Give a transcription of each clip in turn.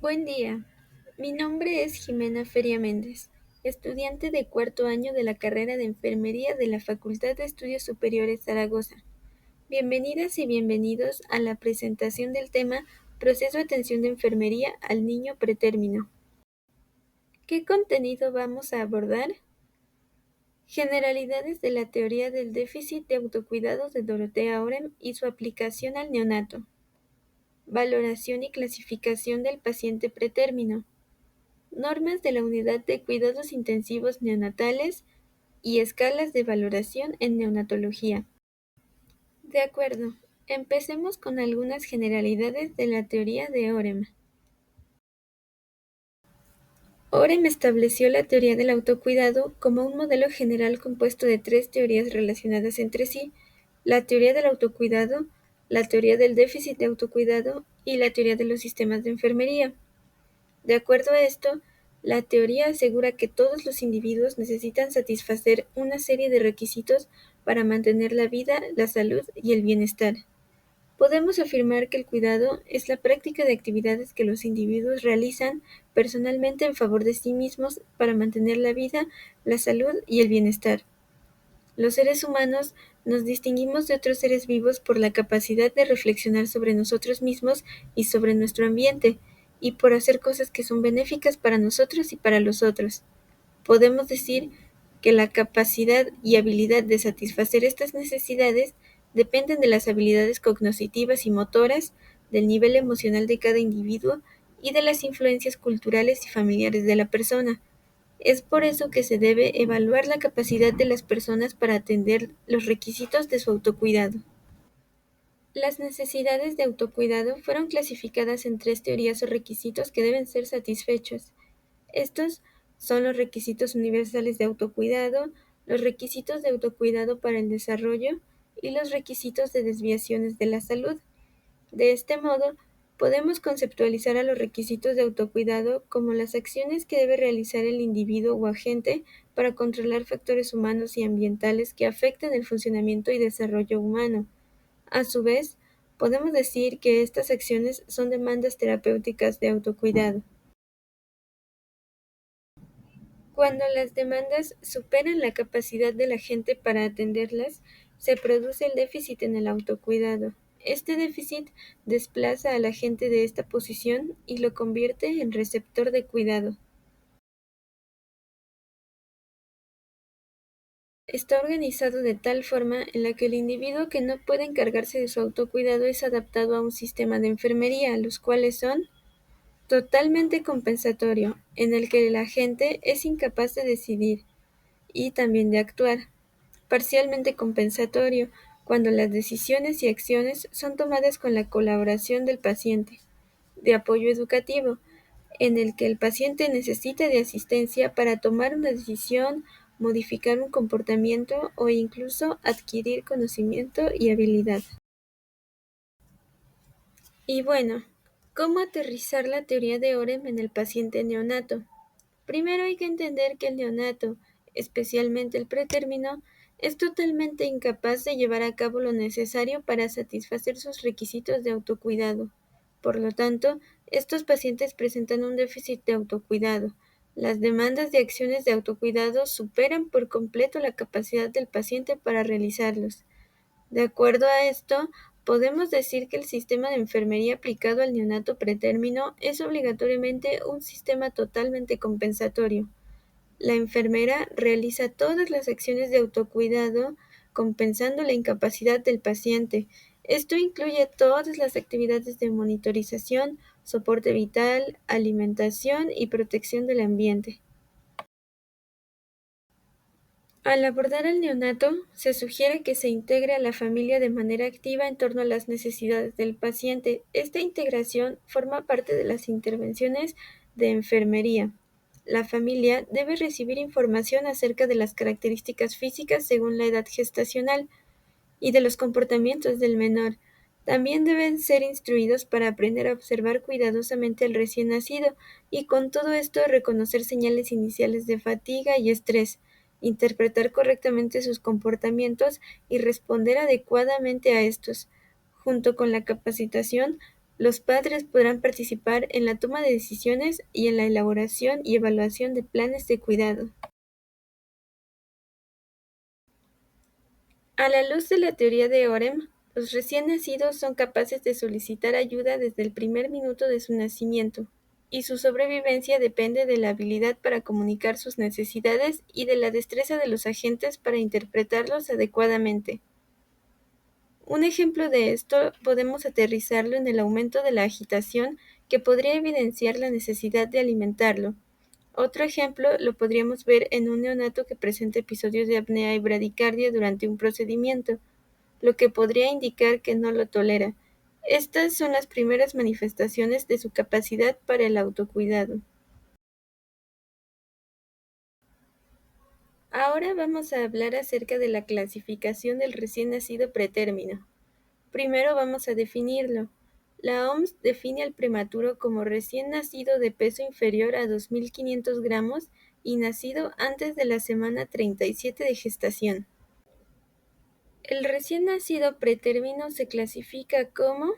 Buen día, mi nombre es Jimena Feria Méndez, estudiante de cuarto año de la carrera de Enfermería de la Facultad de Estudios Superiores Zaragoza. Bienvenidas y bienvenidos a la presentación del tema Proceso de atención de enfermería al niño pretérmino. ¿Qué contenido vamos a abordar? Generalidades de la teoría del déficit de autocuidado de Dorothea Orem y su aplicación al neonato. Valoración y clasificación del paciente pretérmino. Normas de la Unidad de Cuidados Intensivos Neonatales y escalas de valoración en neonatología. De acuerdo, empecemos con algunas generalidades de la teoría de Orem. Orem estableció la teoría del autocuidado como un modelo general compuesto de tres teorías relacionadas entre sí: la teoría del autocuidado, la teoría del déficit de autocuidado y la teoría de los sistemas de enfermería. De acuerdo a esto, la teoría asegura que todos los individuos necesitan satisfacer una serie de requisitos para mantener la vida, la salud y el bienestar. Podemos afirmar que el cuidado es la práctica de actividades que los individuos realizan personalmente en favor de sí mismos para mantener la vida, la salud y el bienestar. Los seres humanos nos distinguimos de otros seres vivos por la capacidad de reflexionar sobre nosotros mismos y sobre nuestro ambiente, y por hacer cosas que son benéficas para nosotros y para los otros. Podemos decir que la capacidad y habilidad de satisfacer estas necesidades dependen de las habilidades cognitivas y motoras, del nivel emocional de cada individuo y de las influencias culturales y familiares de la persona. Es por eso que se debe evaluar la capacidad de las personas para atender los requisitos de su autocuidado. Las necesidades de autocuidado fueron clasificadas en tres teorías o requisitos que deben ser satisfechos. Estos son los requisitos universales de autocuidado, los requisitos de autocuidado para el desarrollo y los requisitos de desviaciones de la salud. De este modo, podemos conceptualizar a los requisitos de autocuidado como las acciones que debe realizar el individuo o agente para controlar factores humanos y ambientales que afectan el funcionamiento y desarrollo humano. A su vez, podemos decir que estas acciones son demandas terapéuticas de autocuidado. Cuando las demandas superan la capacidad del agente para atenderlas, se produce el déficit en el autocuidado. Este déficit desplaza al agente de esta posición y lo convierte en receptor de cuidado. Está organizado de tal forma en la que el individuo que no puede encargarse de su autocuidado es adaptado a un sistema de enfermería, los cuales son totalmente compensatorio, en el que el agente es incapaz de decidir y también de actuar; parcialmente compensatorio, cuando las decisiones y acciones son tomadas con la colaboración del paciente; de apoyo educativo, en el que el paciente necesita de asistencia para tomar una decisión, modificar un comportamiento o incluso adquirir conocimiento y habilidad. Y bueno, ¿cómo aterrizar la teoría de Orem en el paciente neonato? Primero hay que entender que el neonato, especialmente el pretérmino, es totalmente incapaz de llevar a cabo lo necesario para satisfacer sus requisitos de autocuidado. Por lo tanto, estos pacientes presentan un déficit de autocuidado. Las demandas de acciones de autocuidado superan por completo la capacidad del paciente para realizarlos. De acuerdo a esto, podemos decir que el sistema de enfermería aplicado al neonato pretérmino es obligatoriamente un sistema totalmente compensatorio. La enfermera realiza todas las acciones de autocuidado, compensando la incapacidad del paciente. Esto incluye todas las actividades de monitorización, soporte vital, alimentación y protección del ambiente. Al abordar al neonato, se sugiere que se integre a la familia de manera activa en torno a las necesidades del paciente. Esta integración forma parte de las intervenciones de enfermería. La familia debe recibir información acerca de las características físicas según la edad gestacional y de los comportamientos del menor. También deben ser instruidos para aprender a observar cuidadosamente al recién nacido y, con todo esto, reconocer señales iniciales de fatiga y estrés, interpretar correctamente sus comportamientos y responder adecuadamente a estos. Junto con la capacitación, Los padres podrán participar en la toma de decisiones y en la elaboración y evaluación de planes de cuidado. A la luz de la teoría de Orem, los recién nacidos son capaces de solicitar ayuda desde el primer minuto de su nacimiento, y su sobrevivencia depende de la habilidad para comunicar sus necesidades y de la destreza de los agentes para interpretarlos adecuadamente. Un ejemplo de esto podemos aterrizarlo en el aumento de la agitación que podría evidenciar la necesidad de alimentarlo. Otro ejemplo lo podríamos ver en un neonato que presenta episodios de apnea y bradicardia durante un procedimiento, lo que podría indicar que no lo tolera. Estas son las primeras manifestaciones de su capacidad para el autocuidado. Ahora vamos a hablar acerca de la clasificación del recién nacido pretérmino. Primero vamos a definirlo. La OMS define al prematuro como recién nacido de peso inferior a 2.500 gramos y nacido antes de la semana 37 de gestación. El recién nacido pretérmino se clasifica como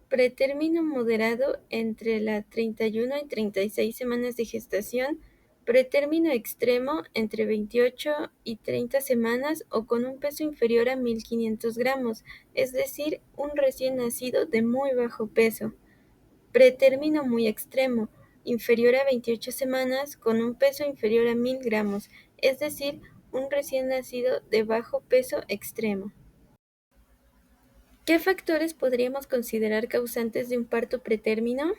pretérmino moderado entre la 31 y 36 semanas de gestación, pretérmino extremo entre 28 y 30 semanas o con un peso inferior a 1.500 gramos, es decir, un recién nacido de muy bajo peso. Pretérmino muy extremo, inferior a 28 semanas con un peso inferior a 1.000 gramos, es decir, un recién nacido de bajo peso extremo. ¿Qué factores podríamos considerar causantes de un parto pretérmino?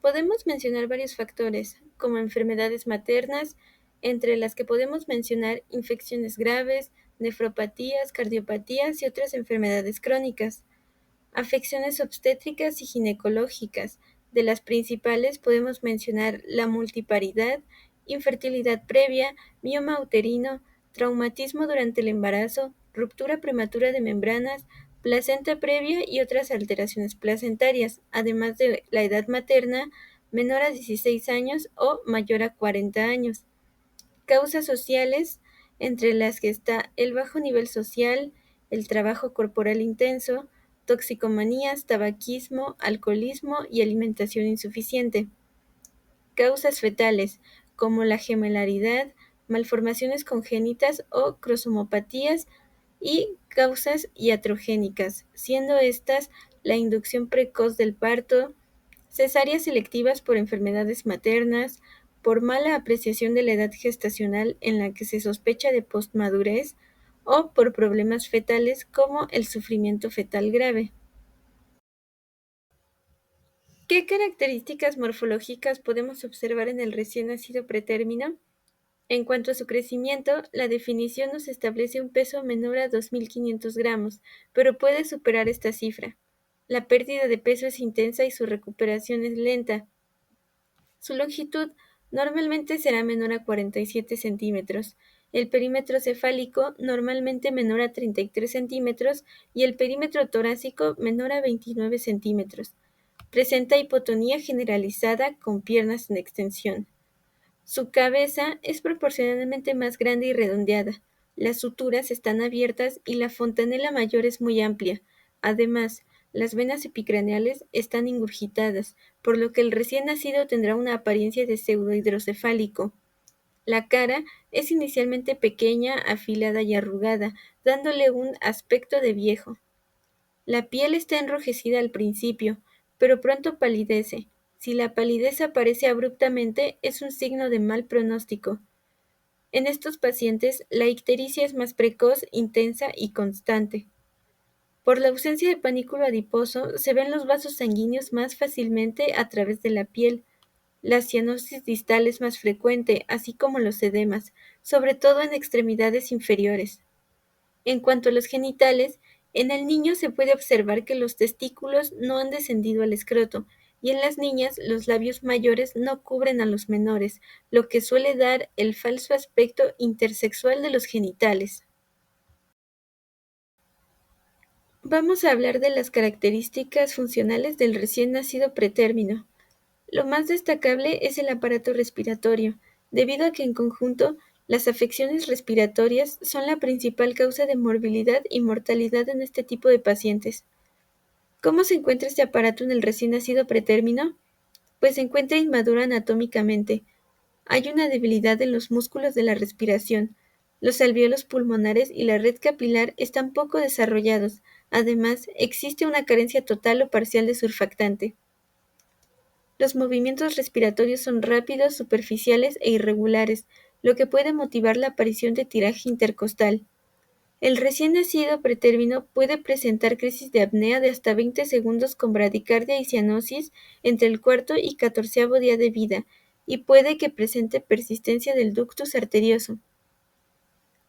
Podemos mencionar varios factores, como enfermedades maternas, entre las que podemos mencionar infecciones graves, nefropatías, cardiopatías y otras enfermedades crónicas. Afecciones obstétricas y ginecológicas. De las principales podemos mencionar la multiparidad, infertilidad previa, mioma uterino, traumatismo durante el embarazo, ruptura prematura de membranas, placenta previa y otras alteraciones placentarias, además de la edad materna menor a 16 años o mayor a 40 años. Causas sociales, entre las que está el bajo nivel social, el trabajo corporal intenso, toxicomanías, tabaquismo, alcoholismo y alimentación insuficiente. Causas fetales, como la gemelaridad, malformaciones congénitas o cromosomopatías, y causas iatrogénicas, siendo estas la inducción precoz del parto, cesáreas selectivas por enfermedades maternas, por mala apreciación de la edad gestacional en la que se sospecha de postmadurez, o por problemas fetales como el sufrimiento fetal grave. ¿Qué características morfológicas podemos observar en el recién nacido pretérmino? En cuanto a su crecimiento, la definición nos establece un peso menor a 2.500 gramos, pero puede superar esta cifra. La pérdida de peso es intensa y su recuperación es lenta. Su longitud normalmente será menor a 47 centímetros, el perímetro cefálico normalmente menor a 33 centímetros y el perímetro torácico menor a 29 centímetros. Presenta hipotonía generalizada con piernas en extensión. Su cabeza es proporcionalmente más grande y redondeada. Las suturas están abiertas y la fontanela mayor es muy amplia. Además, las venas epicraneales están ingurgitadas, por lo que el recién nacido tendrá una apariencia de pseudohidrocefálico. La cara es inicialmente pequeña, afilada y arrugada, dándole un aspecto de viejo. La piel está enrojecida al principio, pero pronto palidece. Si la palidez aparece abruptamente, es un signo de mal pronóstico. En estos pacientes, la ictericia es más precoz, intensa y constante. Por la ausencia de panículo adiposo, se ven los vasos sanguíneos más fácilmente a través de la piel. La cianosis distal es más frecuente, así como los edemas, sobre todo en extremidades inferiores. En cuanto a los genitales, en el niño se puede observar que los testículos no han descendido al escroto, y en las niñas los labios mayores no cubren a los menores, lo que suele dar el falso aspecto intersexual de los genitales. Vamos a hablar de las características funcionales del recién nacido pretérmino. Lo más destacable es el aparato respiratorio, debido a que en conjunto las afecciones respiratorias son la principal causa de morbilidad y mortalidad en este tipo de pacientes. ¿Cómo se encuentra este aparato en el recién nacido pretérmino? Pues se encuentra inmaduro anatómicamente. Hay una debilidad en los músculos de la respiración. Los alvéolos pulmonares y la red capilar están poco desarrollados. Además, existe una carencia total o parcial de surfactante. Los movimientos respiratorios son rápidos, superficiales e irregulares, lo que puede motivar la aparición de tiraje intercostal. El recién nacido pretérmino puede presentar crisis de apnea de hasta 20 segundos con bradicardia y cianosis entre el cuarto y 14º día de vida, y puede que presente persistencia del ductus arterioso.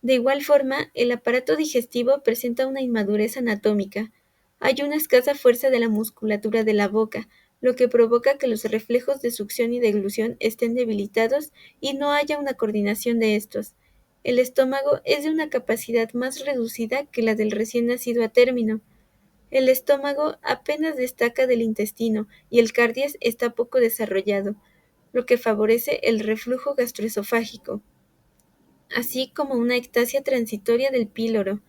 De igual forma, el aparato digestivo presenta una inmadurez anatómica. Hay una escasa fuerza de la musculatura de la boca, lo que provoca que los reflejos de succión y deglución estén debilitados y no haya una coordinación de estos. El estómago es de una capacidad más reducida que la del recién nacido a término. El estómago apenas destaca del intestino y el cardias está poco desarrollado, lo que favorece el reflujo gastroesofágico, así como una ectasia transitoria del píloro.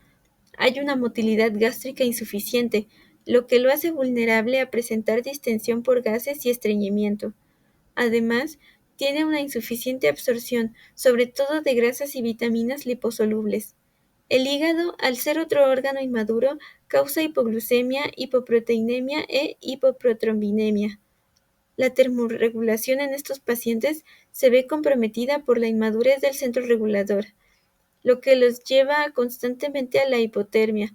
Hay una motilidad gástrica insuficiente, lo que lo hace vulnerable a presentar distensión por gases y estreñimiento. Además, tiene una insuficiente absorción, sobre todo de grasas y vitaminas liposolubles. El hígado, al ser otro órgano inmaduro, causa hipoglucemia, hipoproteinemia e hipoprotrombinemia. La termorregulación en estos pacientes se ve comprometida por la inmadurez del centro regulador, lo que los lleva constantemente a la hipotermia,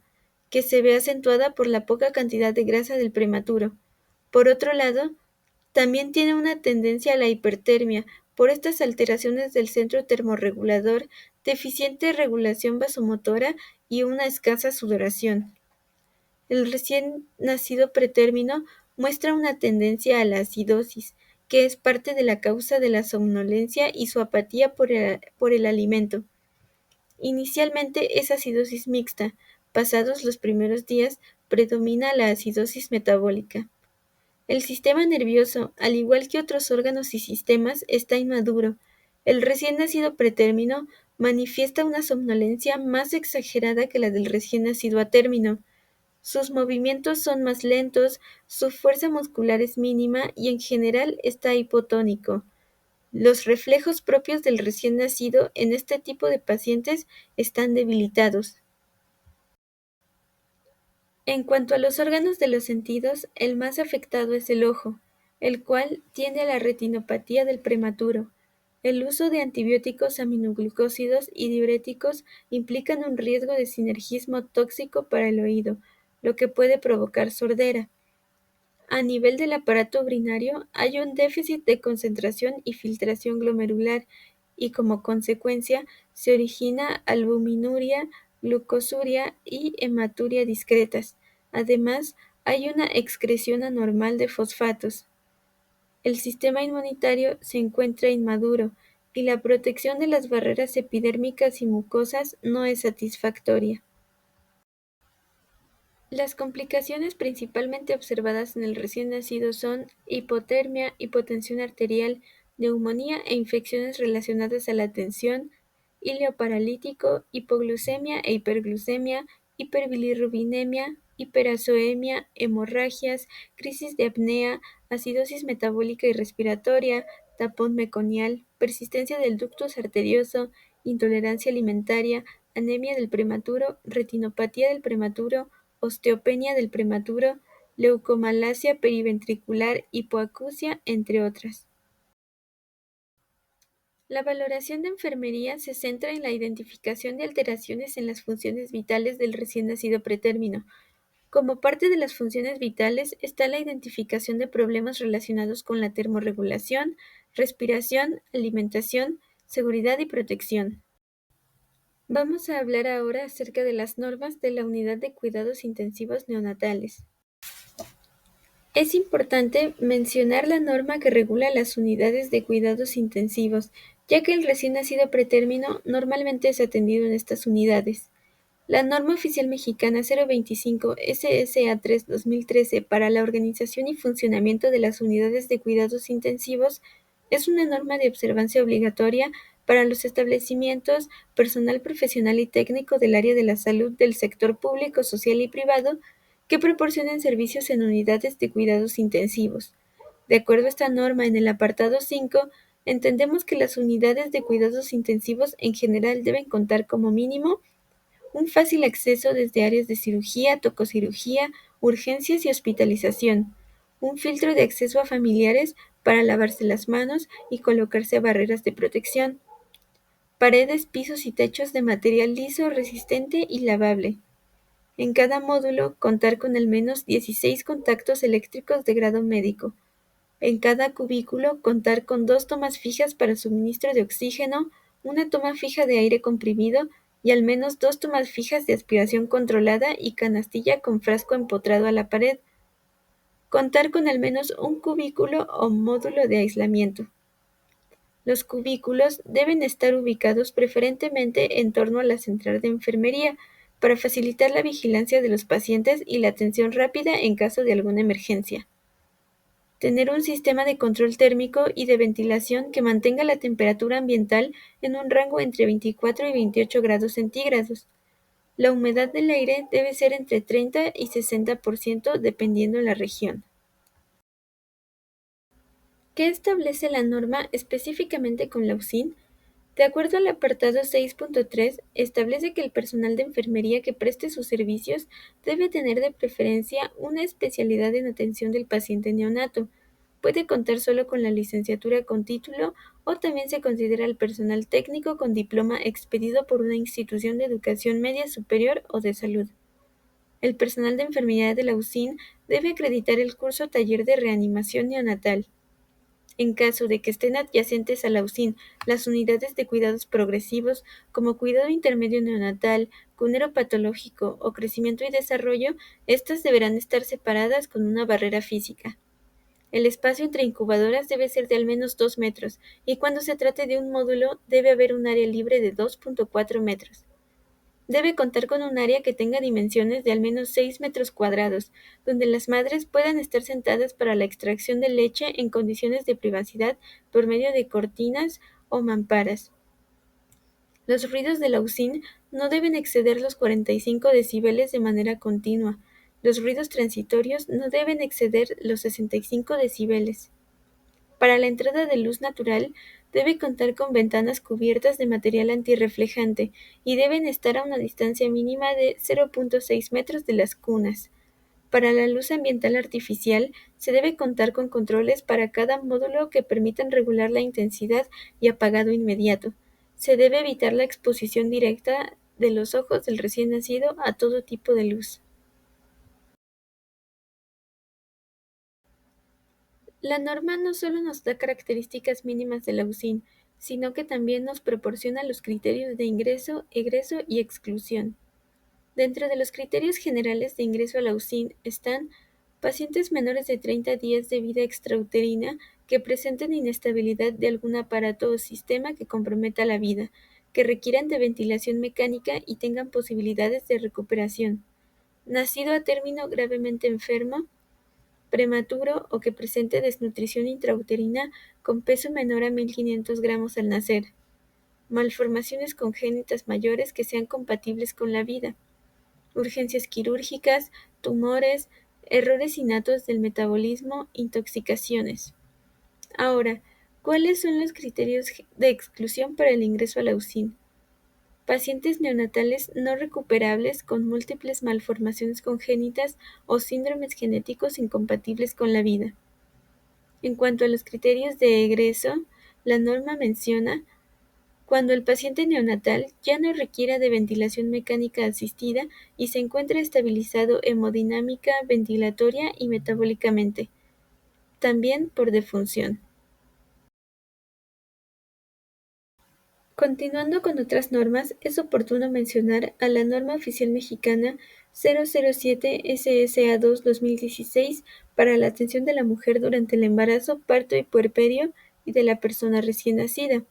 que se ve acentuada por la poca cantidad de grasa del prematuro. Por otro lado, también tiene una tendencia a la hipertermia por estas alteraciones del centro termorregulador, deficiente regulación vasomotora y una escasa sudoración. El recién nacido pretérmino muestra una tendencia a la acidosis, que es parte de la causa de la somnolencia y su apatía por el alimento. Inicialmente es acidosis mixta, pasados los primeros días predomina la acidosis metabólica. El sistema nervioso, al igual que otros órganos y sistemas, está inmaduro. El recién nacido pretérmino manifiesta una somnolencia más exagerada que la del recién nacido a término. Sus movimientos son más lentos, su fuerza muscular es mínima y en general está hipotónico. Los reflejos propios del recién nacido en este tipo de pacientes están debilitados. En cuanto a los órganos de los sentidos, el más afectado es el ojo, el cual tiende a la retinopatía del prematuro. El uso de antibióticos aminoglucósidos y diuréticos implican un riesgo de sinergismo tóxico para el oído, lo que puede provocar sordera. A nivel del aparato urinario, hay un déficit de concentración y filtración glomerular y como consecuencia se origina albuminuria, glucosuria y hematuria discretas. Además, hay una excreción anormal de fosfatos. El sistema inmunitario se encuentra inmaduro y la protección de las barreras epidérmicas y mucosas no es satisfactoria. Las complicaciones principalmente observadas en el recién nacido son hipotermia, hipotensión arterial, neumonía e infecciones relacionadas a la tensión, hilo paralítico, hipoglucemia e hiperglucemia, hiperbilirrubinemia, hiperazoemia, hemorragias, crisis de apnea, acidosis metabólica y respiratoria, tapón meconial, persistencia del ductus arterioso, intolerancia alimentaria, anemia del prematuro, retinopatía del prematuro, osteopenia del prematuro, leucomalacia periventricular, hipoacusia, entre otras. La valoración de enfermería se centra en la identificación de alteraciones en las funciones vitales del recién nacido pretérmino. Como parte de las funciones vitales está la identificación de problemas relacionados con la termorregulación, respiración, alimentación, seguridad y protección. Vamos a hablar ahora acerca de las normas de la Unidad de Cuidados Intensivos Neonatales. Es importante mencionar la norma que regula las unidades de cuidados intensivos, ya que el recién nacido pretérmino normalmente es atendido en estas unidades. La norma oficial mexicana 025 SSA3-2013 para la organización y funcionamiento de las unidades de cuidados intensivos es una norma de observancia obligatoria para los establecimientos, personal profesional y técnico del área de la salud del sector público, social y privado que proporcionen servicios en unidades de cuidados intensivos. De acuerdo a esta norma, en el apartado 5, entendemos que las unidades de cuidados intensivos en general deben contar como mínimo un fácil acceso desde áreas de cirugía, tococirugía, urgencias y hospitalización, un filtro de acceso a familiares para lavarse las manos y colocarse barreras de protección, paredes, pisos y techos de material liso, resistente y lavable. En cada módulo, contar con al menos 16 contactos eléctricos de grado médico. En cada cubículo, contar con 2 tomas fijas para suministro de oxígeno, una toma fija de aire comprimido y al menos 2 tomas fijas de aspiración controlada y canastilla con frasco empotrado a la pared. Contar con al menos un cubículo o módulo de aislamiento. Los cubículos deben estar ubicados preferentemente en torno a la central de enfermería para facilitar la vigilancia de los pacientes y la atención rápida en caso de alguna emergencia. Tener un sistema de control térmico y de ventilación que mantenga la temperatura ambiental en un rango entre 24 y 28 grados centígrados. La humedad del aire debe ser entre 30 y 60% dependiendo la región. ¿Qué establece la norma específicamente con la UCIN? De acuerdo al apartado 6.3, establece que el personal de enfermería que preste sus servicios debe tener de preferencia una especialidad en atención del paciente neonato. Puede contar solo con la licenciatura con título o también se considera el personal técnico con diploma expedido por una institución de educación media superior o de salud. El personal de enfermería de la UCIN debe acreditar el curso taller de reanimación neonatal. En caso de que estén adyacentes a la UCIN las unidades de cuidados progresivos como cuidado intermedio neonatal, cunero patológico o crecimiento y desarrollo, estas deberán estar separadas con una barrera física. El espacio entre incubadoras debe ser de al menos 2 metros y cuando se trate de un módulo debe haber un área libre de 2.4 metros. Debe contar con un área que tenga dimensiones de al menos 6 metros cuadrados, donde las madres puedan estar sentadas para la extracción de leche en condiciones de privacidad por medio de cortinas o mamparas. Los ruidos de la UCIN no deben exceder los 45 decibeles de manera continua. Los ruidos transitorios no deben exceder los 65 decibeles. Para la entrada de luz natural, debe contar con ventanas cubiertas de material antirreflejante y deben estar a una distancia mínima de 0.6 metros de las cunas. Para la luz ambiental artificial, se debe contar con controles para cada módulo que permitan regular la intensidad y apagado inmediato. Se debe evitar la exposición directa de los ojos del recién nacido a todo tipo de luz. La norma no solo nos da características mínimas de la UCIN, sino que también nos proporciona los criterios de ingreso, egreso y exclusión. Dentro de los criterios generales de ingreso a la UCIN están pacientes menores de 30 días de vida extrauterina que presenten inestabilidad de algún aparato o sistema que comprometa la vida, que requieran de ventilación mecánica y tengan posibilidades de recuperación. Nacido a término gravemente enfermo, prematuro o que presente desnutrición intrauterina con peso menor a 1.500 gramos al nacer, malformaciones congénitas mayores que sean compatibles con la vida, urgencias quirúrgicas, tumores, errores innatos del metabolismo, intoxicaciones. Ahora, ¿cuáles son los criterios de exclusión para el ingreso a la UCIN? Pacientes neonatales no recuperables con múltiples malformaciones congénitas o síndromes genéticos incompatibles con la vida. En cuanto a los criterios de egreso, la norma menciona cuando el paciente neonatal ya no requiera de ventilación mecánica asistida y se encuentre estabilizado hemodinámica, ventilatoria y metabólicamente, también por defunción. Continuando con otras normas, es oportuno mencionar a la Norma Oficial Mexicana 007 SSA2-2016 para la atención de la mujer durante el embarazo, parto y puerperio y de la persona recién nacida.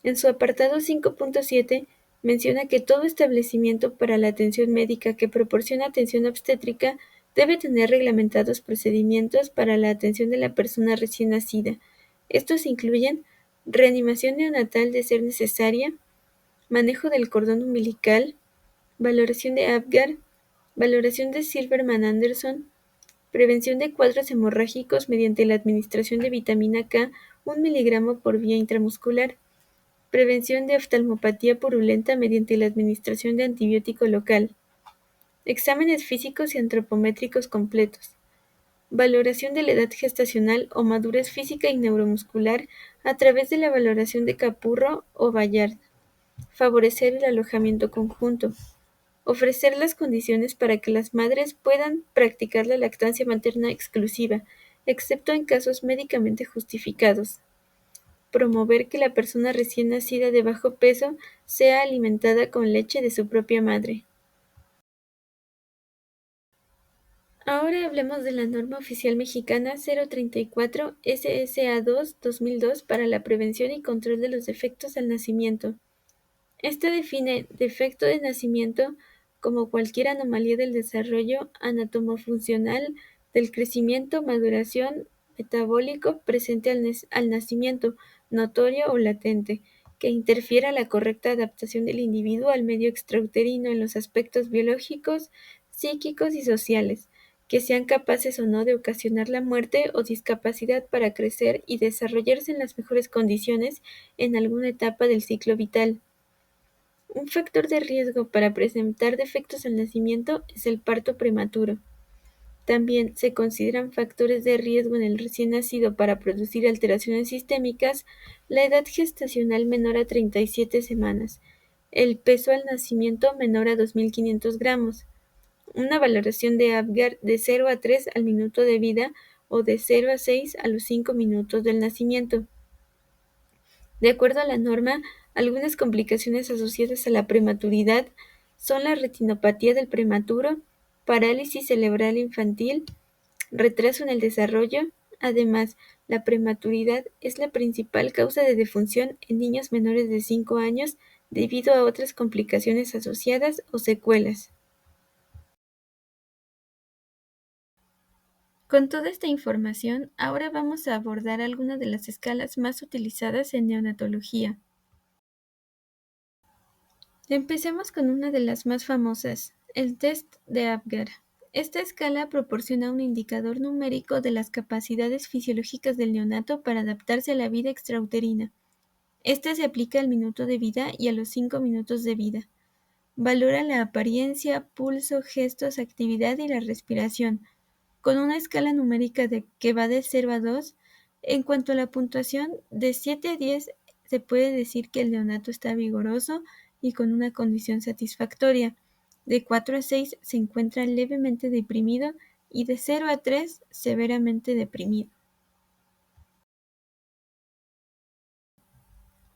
En su apartado 5.7 menciona que todo establecimiento para la atención médica que proporciona atención obstétrica debe tener reglamentados procedimientos para la atención de la persona recién nacida. Estos incluyen reanimación neonatal de ser necesaria, manejo del cordón umbilical, valoración de Apgar, Valoración de Silverman-Anderson. Prevención de cuadros hemorrágicos mediante la administración de vitamina K 1 miligramo por vía intramuscular. Prevención de oftalmopatía purulenta mediante la administración de antibiótico local. Exámenes físicos y antropométricos completos. Valoración de la edad gestacional o madurez física y neuromuscular a través de la valoración de Capurro o Bayard. Favorecer el alojamiento conjunto. Ofrecer las condiciones para que las madres puedan practicar la lactancia materna exclusiva, excepto en casos médicamente justificados. Promover que la persona recién nacida de bajo peso sea alimentada con leche de su propia madre. Ahora hablemos de la norma oficial mexicana 034 SSA2-2002 para la prevención y control de los defectos al nacimiento. Esta define defecto de nacimiento como cualquier anomalía del desarrollo anatomofuncional, del crecimiento, maduración, metabólico presente al nacimiento, notorio o latente, que interfiera la correcta adaptación del individuo al medio extrauterino en los aspectos biológicos, psíquicos y sociales, que sean capaces o no de ocasionar la muerte o discapacidad para crecer y desarrollarse en las mejores condiciones en alguna etapa del ciclo vital. Un factor de riesgo para presentar defectos al nacimiento es el parto prematuro. También se consideran factores de riesgo en el recién nacido para producir alteraciones sistémicas la edad gestacional menor a 37 semanas, el peso al nacimiento menor a 2.500 gramos, una valoración de Apgar de 0 a 3 al minuto de vida o de 0 a 6 a los 5 minutos del nacimiento. De acuerdo a la norma, algunas complicaciones asociadas a la prematuridad son la retinopatía del prematuro, parálisis cerebral infantil, retraso en el desarrollo. Además, la prematuridad es la principal causa de defunción en niños menores de 5 años debido a otras complicaciones asociadas o secuelas. Con toda esta información, ahora vamos a abordar algunas de las escalas más utilizadas en neonatología. Empecemos con una de las más famosas, el test de Apgar. Esta escala proporciona un indicador numérico de las capacidades fisiológicas del neonato para adaptarse a la vida extrauterina. Este se aplica al minuto de vida y a los 5 minutos de vida. Valora la apariencia, pulso, gestos, actividad y la respiración, con una escala numérica que va de 0 a 2. En cuanto a la puntuación, de 7 a 10 se puede decir que el neonato está vigoroso y con una condición satisfactoria. De 4 a 6 se encuentra levemente deprimido y de 0 a 3 severamente deprimido.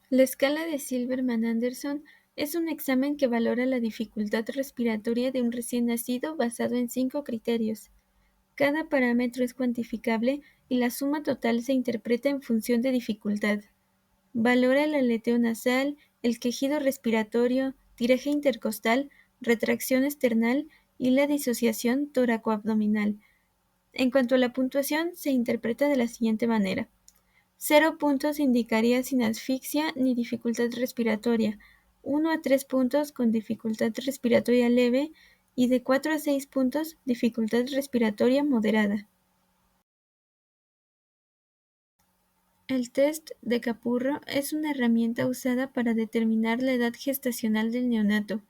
La escala de Silverman-Anderson es un examen que valora la dificultad respiratoria de un recién nacido basado en 5 criterios. Cada parámetro es cuantificable y la suma total se interpreta en función de dificultad. Valora el aleteo nasal, el quejido respiratorio, tiraje intercostal, retracción esternal y la disociación tóraco-abdominal. En cuanto a la puntuación, se interpreta de la siguiente manera. 0 puntos indicaría sin asfixia ni dificultad respiratoria, 1 a 3 puntos con dificultad respiratoria leve y de 4 a 6 puntos dificultad respiratoria moderada. El test de Capurro es una herramienta usada para determinar la edad gestacional del neonato.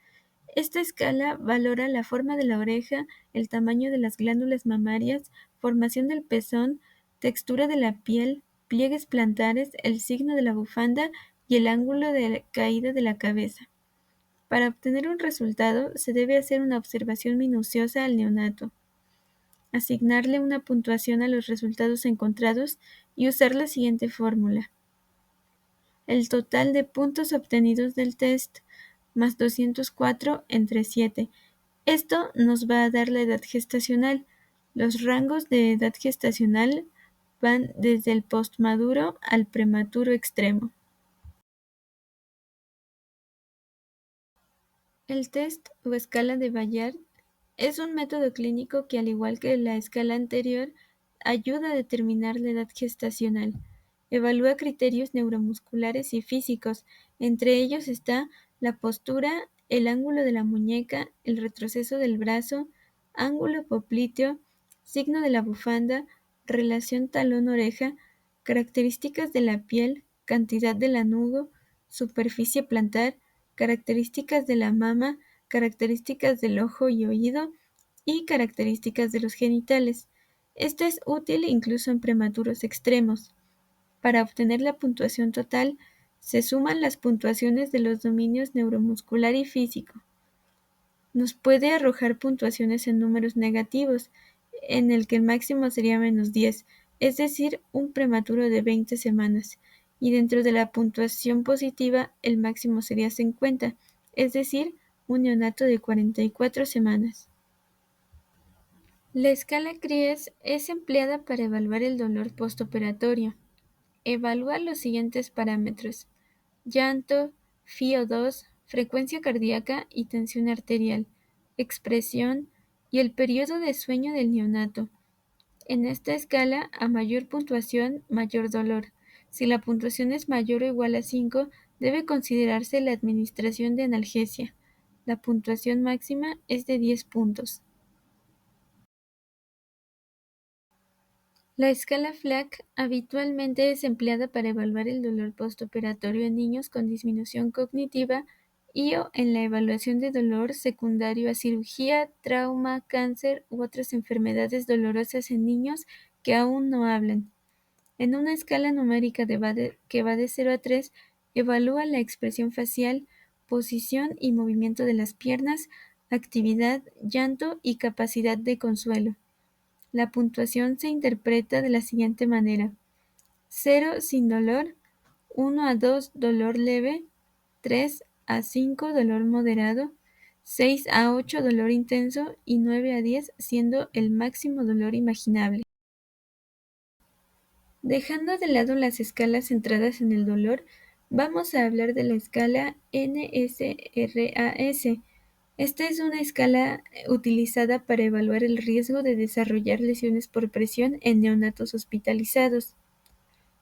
Esta escala valora la forma de la oreja, el tamaño de las glándulas mamarias, formación del pezón, textura de la piel, pliegues plantares, el signo de la bufanda y el ángulo de caída de la cabeza. Para obtener un resultado, se debe hacer una observación minuciosa al neonato, asignarle una puntuación a los resultados encontrados y usar la siguiente fórmula. El total de puntos obtenidos del test más 204 entre 7. Esto nos va a dar la edad gestacional. Los rangos de edad gestacional van desde el postmaduro al prematuro extremo. El test o escala de Bayard es un método clínico que, al igual que la escala anterior, ayuda a determinar la edad gestacional. Evalúa criterios neuromusculares y físicos, entre ellos está la postura, el ángulo de la muñeca, el retroceso del brazo, ángulo popliteo, signo de la bufanda, relación talón-oreja, características de la piel, cantidad de lanugo, superficie plantar, características de la mama, características del ojo y oído y características de los genitales. Este es útil incluso en prematuros extremos. Para obtener la puntuación total, se suman las puntuaciones de los dominios neuromuscular y físico. Nos puede arrojar puntuaciones en números negativos, en el que el máximo sería -10, es decir, un prematuro de 20 semanas, y dentro de la puntuación positiva el máximo sería 50, es decir, un neonato de 44 semanas. La escala CRIES es empleada para evaluar el dolor postoperatorio. Evalúa los siguientes parámetros: llanto, FiO2, frecuencia cardíaca y tensión arterial, expresión y el periodo de sueño del neonato. En esta escala, a mayor puntuación, mayor dolor. Si la puntuación es mayor o igual a 5, debe considerarse la administración de analgesia. La puntuación máxima es de 10 puntos. La escala FLAC habitualmente es empleada para evaluar el dolor postoperatorio en niños con disminución cognitiva y/o en la evaluación de dolor secundario a cirugía, trauma, cáncer u otras enfermedades dolorosas en niños que aún no hablan. En una escala numérica que va de 0 a 3, evalúa la expresión facial, posición y movimiento de las piernas, actividad, llanto y capacidad de consuelo. La puntuación se interpreta de la siguiente manera: 0 sin dolor, 1 a 2 dolor leve, 3 a 5 dolor moderado, 6 a 8 dolor intenso y 9 a 10 siendo el máximo dolor imaginable. Dejando de lado las escalas centradas en el dolor, vamos a hablar de la escala NSRAS. Esta es una escala utilizada para evaluar el riesgo de desarrollar lesiones por presión en neonatos hospitalizados.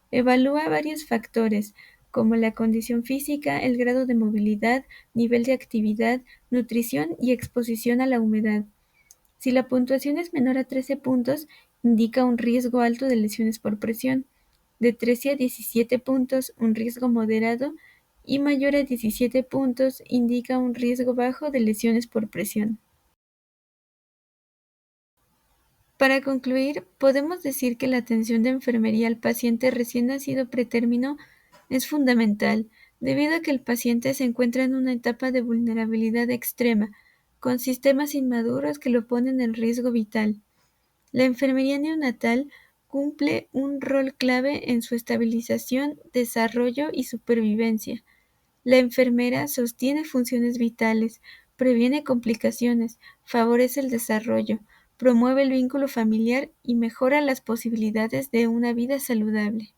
Evalúa varios factores, como la condición física, el grado de movilidad, nivel de actividad, nutrición y exposición a la humedad. Si la puntuación es menor a 13 puntos, indica un riesgo alto de lesiones por presión. De 13 a 17 puntos, un riesgo moderado, y mayor a 17 puntos indica un riesgo bajo de lesiones por presión. Para concluir, podemos decir que la atención de enfermería al paciente recién nacido pretérmino es fundamental, debido a que el paciente se encuentra en una etapa de vulnerabilidad extrema, con sistemas inmaduros que lo ponen en riesgo vital. La enfermería neonatal cumple un rol clave en su estabilización, desarrollo y supervivencia. La enfermera sostiene funciones vitales, previene complicaciones, favorece el desarrollo, promueve el vínculo familiar y mejora las posibilidades de una vida saludable.